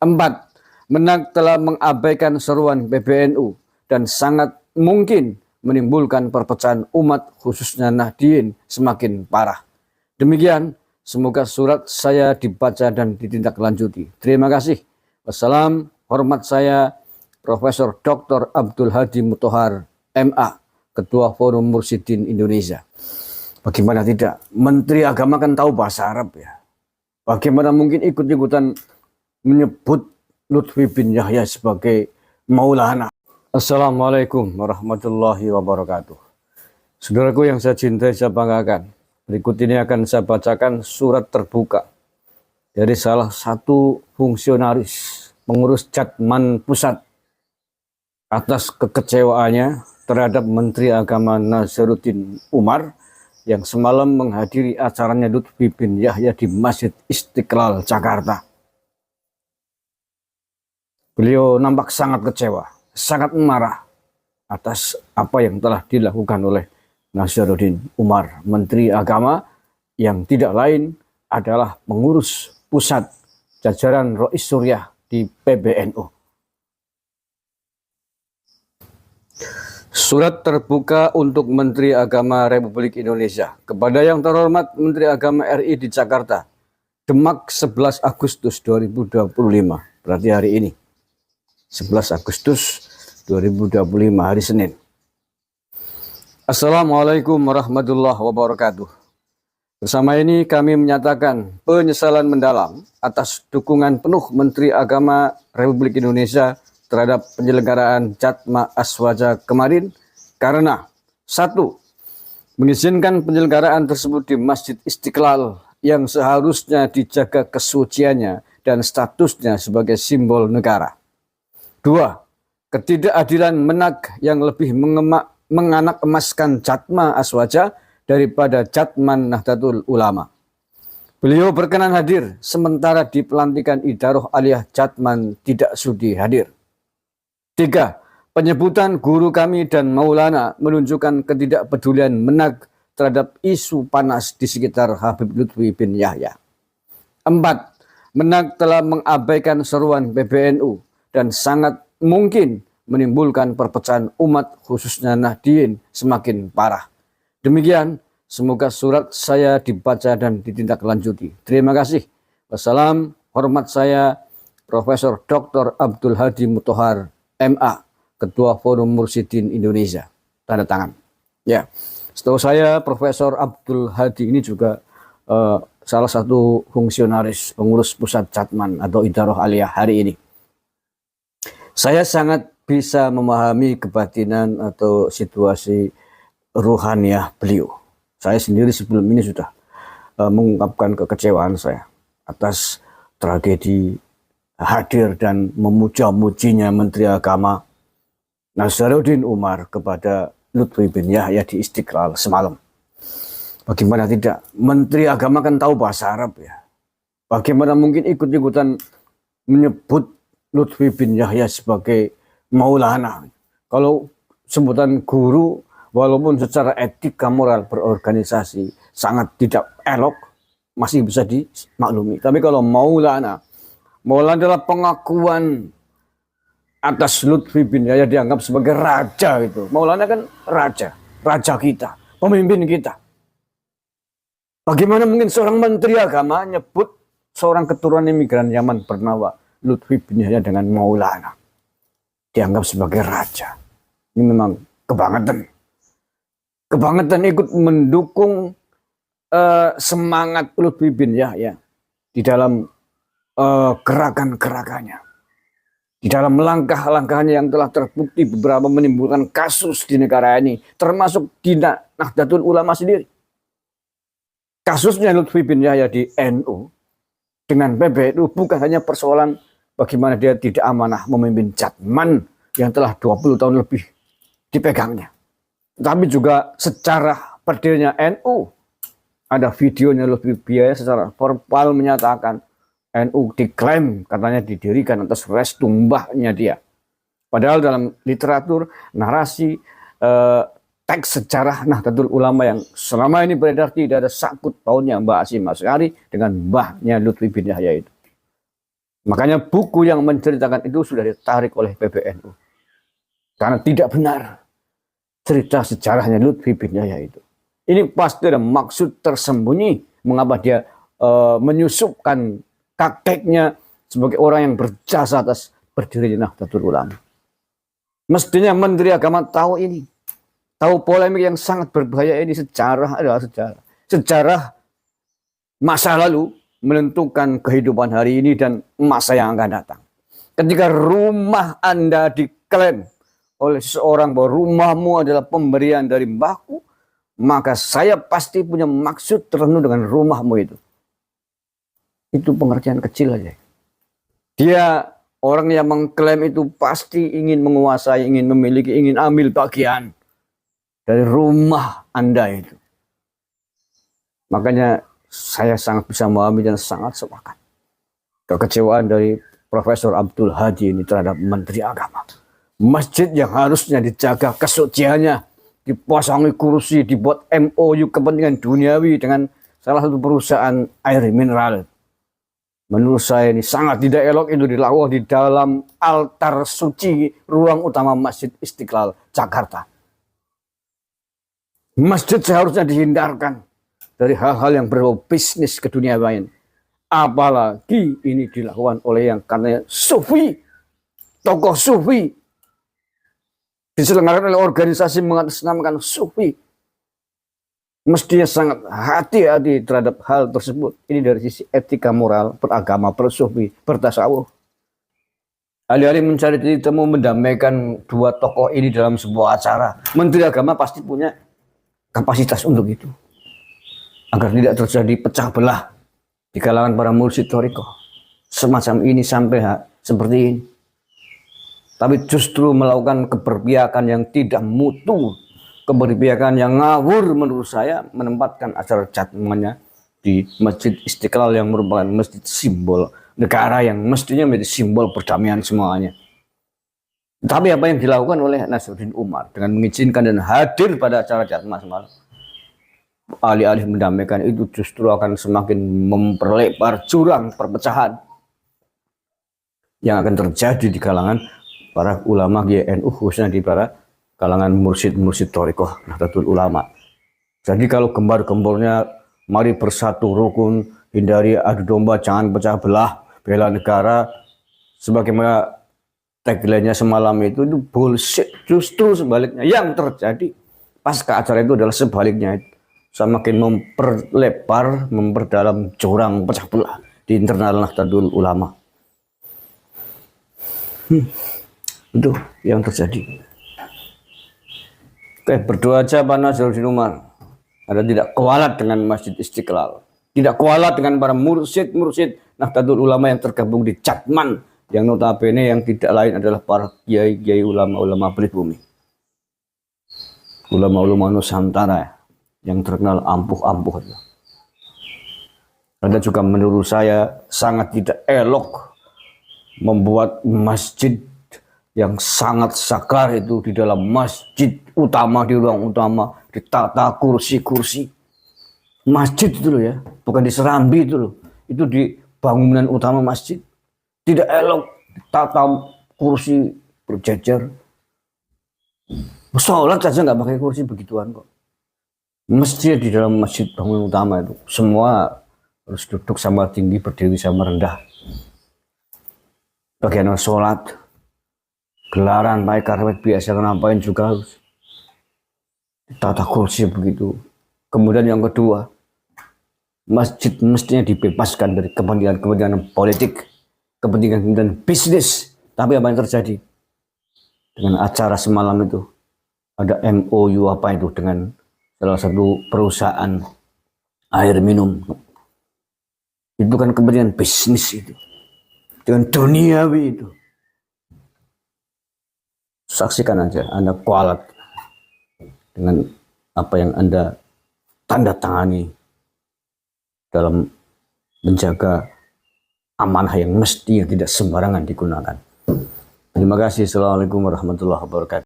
4. Menak telah mengabaikan seruan PBNU dan sangat mungkin menimbulkan perpecahan umat khususnya Nahdien semakin parah. Demikian, semoga surat saya dibaca dan ditindaklanjuti. Terima kasih. Wassalam, hormat saya Profesor Dr. Abdul Hadi Muthohar, MA, Ketua Forum Mursyidin Indonesia. Bagaimana tidak? Menteri Agama kan tahu bahasa Arab ya. Bagaimana mungkin ikut-ikutan menyebut Lutfi bin Yahya sebagai Maulana? Assalamualaikum warahmatullahi wabarakatuh. Saudaraku yang saya cintai, saya banggakan. Berikut ini akan saya bacakan surat terbuka dari salah satu fungsionaris pengurus Jatman Pusat atas kekecewaannya terhadap Menteri Agama Nazaruddin Umar yang semalam menghadiri acaranya Lutfi bin Yahya di Masjid Istiqlal, Jakarta. Beliau nampak sangat kecewa, sangat marah atas apa yang telah dilakukan oleh Nazaruddin Umar, Menteri Agama yang tidak lain adalah pengurus pusat jajaran Rois Suryah di PBNU. Surat terbuka untuk Menteri Agama Republik Indonesia kepada yang terhormat Menteri Agama RI di Jakarta, Demak 11 Agustus 2025, berarti hari ini. 11 Agustus 2025 hari Senin. Assalamualaikum warahmatullahi wabarakatuh. Bersama ini kami menyatakan penyesalan mendalam atas dukungan penuh Menteri Agama Republik Indonesia terhadap penyelenggaraan Jatma Aswaja kemarin karena 1. Mengizinkan penyelenggaraan tersebut di Masjid Istiqlal yang seharusnya dijaga kesuciannya dan statusnya sebagai simbol negara. 2. Ketidakadilan Menak yang lebih menganak emaskan Jatma Aswaja daripada Jatman Nahdlatul Ulama. Beliau berkenan hadir sementara di pelantikan Idaroh Aliyah Jatman tidak sudi hadir. 3. Penyebutan guru kami dan Maulana menunjukkan ketidakpedulian Menak terhadap isu panas di sekitar Habib Lutfi bin Yahya. 4. Menak telah mengabaikan seruan PBNU dan sangat mungkin menimbulkan perpecahan umat khususnya Nahdien semakin parah. Demikian, semoga surat saya dibaca dan ditindaklanjuti. Terima kasih. Wassalam, hormat saya Profesor Dr. Abdul Hadi Muthohar, MA, Ketua Forum Mursyidin Indonesia. Tanda tangan. Ya, setahu saya Profesor Abdul Hadi ini juga salah satu fungsionaris pengurus pusat Jatman atau Idaroh Aliyah hari ini. Saya sangat bisa memahami kebatinan atau situasi ruhaniyah beliau. Saya sendiri sebelum ini sudah mengungkapkan kekecewaan saya atas tragedi hadir dan memuja-mujinya Menteri Agama Nazaruddin Umar kepada Lutfi bin Yahya di Istiqlal semalam. Bagaimana tidak? Menteri Agama kan tahu bahasa Arab ya. Bagaimana mungkin ikut-ikutan menyebut Lutfi bin Yahya sebagai Maulana. Kalau sebutan guru, walaupun secara etika moral berorganisasi sangat tidak elok, masih bisa dimaklumi. Tapi kalau Maulana adalah pengakuan atas Lutfi bin Yahya dianggap sebagai raja itu. Maulana kan raja kita, pemimpin kita. Bagaimana mungkin seorang menteri agama nyebut seorang keturunan imigran Yaman bernama Lutfi bin Yahya dengan Maulana, dianggap sebagai raja. Ini memang kebangetan. Kebangetan ikut mendukung semangat Lutfi bin Yahya di dalam gerakan-gerakannya, di dalam langkah-langkahnya yang telah terbukti beberapa menimbulkan kasus di negara ini, termasuk di Nahdlatul Ulama sendiri. Kasusnya Lutfi bin Yahya di NU dengan PBNU bukan hanya persoalan bagaimana dia tidak amanah memimpin Jatman yang telah 20 tahun lebih dipegangnya. Tapi juga secara berdirinya NU. Ada videonya Lutfi bin Yahya secara verbal menyatakan NU diklaim katanya didirikan atas restu mbahnya dia. Padahal dalam literatur, narasi, teks sejarah Nahdlatul Ulama yang selama ini beredar tidak ada sangkut pautnya Mbah Hasyim Asy'ari dengan mbahnya Lutfi bin Yahya itu. Makanya buku yang menceritakan itu sudah ditarik oleh PBNU. Karena tidak benar cerita sejarahnya Lutfi bin Yahya itu. Ini pasti ada maksud tersembunyi mengapa dia menyusupkan kakeknya sebagai orang yang berjasa atas berdirinya Nahdlatul Ulama. Mestinya Menteri Agama tahu ini. Tahu polemik yang sangat berbahaya ini. Sejarah adalah sejarah. Sejarah masa lalu menentukan kehidupan hari ini dan masa yang akan datang. Ketika rumah Anda diklaim oleh seseorang bahwa rumahmu adalah pemberian dari mbahku, maka saya pasti punya maksud tertentu dengan rumahmu itu. Itu pengertian kecil aja. Dia orang yang mengklaim itu pasti ingin menguasai, ingin memiliki, ingin ambil bagian dari rumah Anda itu. Makanya saya sangat bisa memahami dan sangat sepakat kekecewaan dari Profesor Abdul Hadi ini terhadap Menteri Agama. Masjid yang harusnya dijaga kesuciannya, dipasangi kursi, dibuat MOU kepentingan duniawi dengan salah satu perusahaan air mineral. Menurut saya ini sangat tidak elok itu dilakukan di dalam altar suci ruang utama Masjid Istiqlal, Jakarta. Masjid seharusnya dihindarkan dari hal-hal yang berbau bisnis keduniawian. Apalagi ini dilakukan oleh yang katanya sufi, tokoh sufi, diselenggarakan oleh organisasi mengatasnamakan sufi. Mestinya sangat hati-hati terhadap hal tersebut. Ini dari sisi etika moral, beragama, bersufi, bertasawuf. Alih-alih mencari titik temu mendamaikan dua tokoh ini dalam sebuah acara, Menteri Agama pasti punya kapasitas untuk itu. Agar tidak terjadi pecah belah di kalangan para mursyid thariqah. Semacam ini sampai seperti ini. Tapi justru melakukan keberpihakan yang tidak mutu, keberpihakan yang ngawur menurut saya, menempatkan acara jatmanya di Masjid Istiqlal yang merupakan masjid simbol negara yang mestinya menjadi simbol perdamaian semuanya. Tapi apa yang dilakukan oleh Nasruddin Umar dengan mengizinkan dan hadir pada acara jatmah semalam, alih-alih mendamaikan itu justru akan semakin memperlebar jurang perpecahan yang akan terjadi di kalangan para ulama GNU, khususnya di para kalangan mursyid-mursyid thariqah Nahdlatul Ulama. Jadi kalau gembar-gembornya mari bersatu rukun, hindari adu domba, jangan pecah belah, bela negara, sebagaimana tagline-nya semalam itu bullshit. Justru sebaliknya yang terjadi pasca acara itu adalah sebaliknya. Semakin memperlebar, memperdalam jurang pecah belah di internal Nahdlatul Ulama. Itu yang terjadi. Oke, berdoa aja Pak Nasruddin Umar. Anda tidak kualat dengan Masjid Istiqlal. Tidak kualat dengan para mursyid-mursyid Nahdlatul Ulama yang tergabung di Jatman. Yang notabene yang tidak lain adalah para kiai-kiai ulama-ulama pribumi. Ulama-ulama Nusantara yang terkenal ampuh-ampuh. Anda juga menurut saya sangat tidak elok membuat masjid yang sangat saklar itu di dalam masjid utama, di ruang utama, ditata kursi-kursi. Masjid itu loh ya, bukan di Serambi itu loh. Itu di bangunan utama masjid. Tidak elok tata kursi berjejer. Sholat saja nggak pakai kursi begituan kok. Mesti di dalam masjid bangunan utama itu semua harus duduk sama tinggi, berdiri sama rendah. Bagian sholat, gelaran pakai karpet biasa ngapain juga harus tata kursi begitu. Kemudian yang kedua, masjid mestinya dibebaskan dari kepentingan politik, kepentingan bisnis. Tapi apa yang terjadi dengan acara semalam itu? Ada MOU apa itu dengan salah satu perusahaan air minum. Itu kan kepentingan bisnis itu. Dengan duniawi itu. Saksikan aja, Anda kualat dengan apa yang Anda tanda tangani dalam menjaga amanah yang mesti yang tidak sembarangan digunakan. Terima kasih. Assalamualaikum warahmatullahi wabarakatuh.